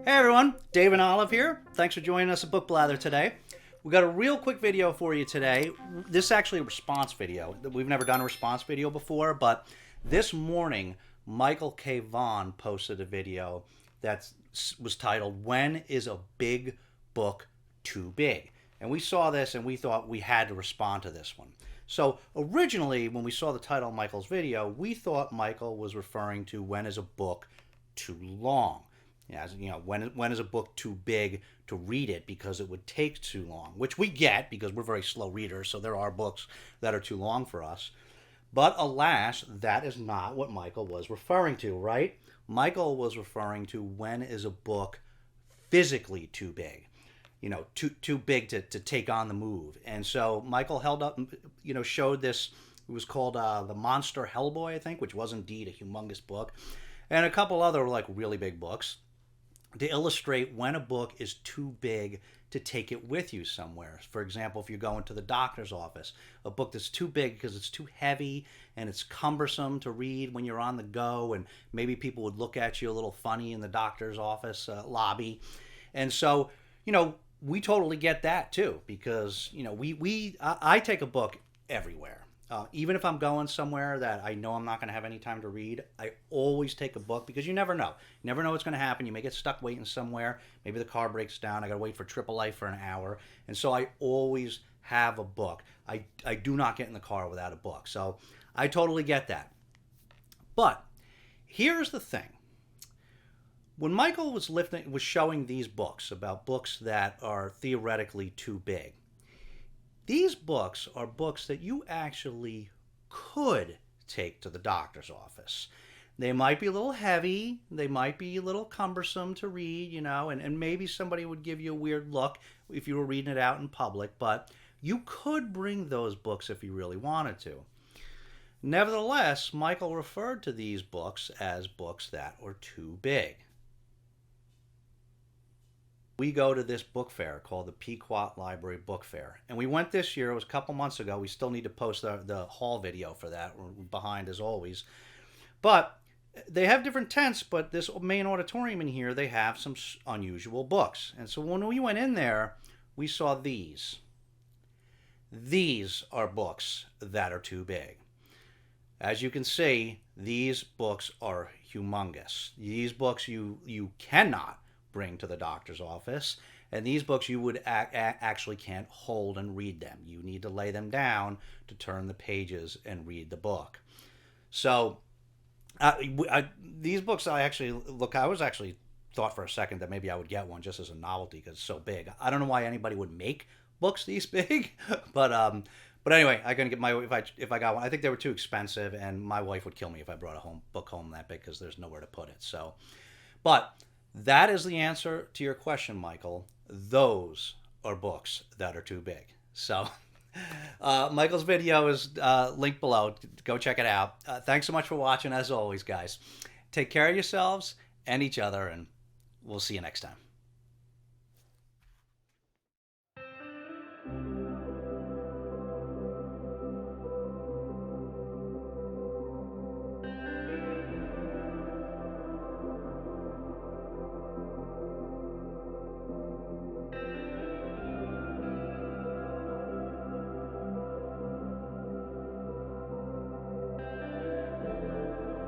Hey everyone, Dave and Olive here. Thanks for joining us at Book Blather today. We got a real quick video for you today. This is actually a response video. We've never done a response video before, but this morning, Michael K. Vaughan posted a video that was titled, "When is a Big Book Too Big?" And we saw this and we thought we had to respond to this one. So originally, when we saw the title of Michael's video, we thought Michael was referring to when is a book too long. As you know, when is a book too big to read it because it would take too long, which we get because we're very slow readers, so there are books that are too long for us. But alas, that is not what Michael was referring to, right? Michael was referring to when is a book physically too big, too big to take on the move. And so Michael held up, showed this. It was called The Monster Hellboy, I think, which was indeed a humongous book, and a couple other really big books, to illustrate when a book is too big to take it with you somewhere. For example, if you're going to the doctor's office, a book that's too big because it's too heavy and it's cumbersome to read when you're on the go, and maybe people would look at you a little funny in the doctor's office lobby. And so, we totally get that too, because, I take a book everywhere. Even if I'm going somewhere that I know I'm not going to have any time to read, I always take a book because you never know. You never know what's going to happen. You may get stuck waiting somewhere. Maybe the car breaks down. I got to wait for AAA for an hour. And so I always have a book. I do not get in the car without a book. So I totally get that. But here's the thing. When Michael was showing these books about books that are theoretically too big, these books are books that you actually could take to the doctor's office. They might be a little heavy, they might be a little cumbersome to read, and maybe somebody would give you a weird look if you were reading it out in public, but you could bring those books if you really wanted to. Nevertheless, Michael referred to these books as books that were too big. We go to this book fair called the Pequot Library Book Fair. And we went this year. It was a couple months ago. We still need to post the haul video for that. We're behind as always. But they have different tents, but this main auditorium in here, they have some unusual books. And so when we went in there, we saw these. These are books that are too big. As you can see, these books are humongous. These books you cannot bring to the doctor's office, and these books you would actually can't hold and read them. You need to lay them down to turn the pages and read the book. So these books, I was actually thought for a second that maybe I would get one just as a novelty because it's so big. I don't know why anybody would make books these big, but anyway, I can get if I got one. I think they were too expensive, and my wife would kill me if I brought a book home that big because there's nowhere to put it. So, but that is the answer to your question, Michael. Those are books that are too big. So Michael's video is linked below. Go check it out. Thanks so much for watching. As always, guys, take care of yourselves and each other, and we'll see you next time.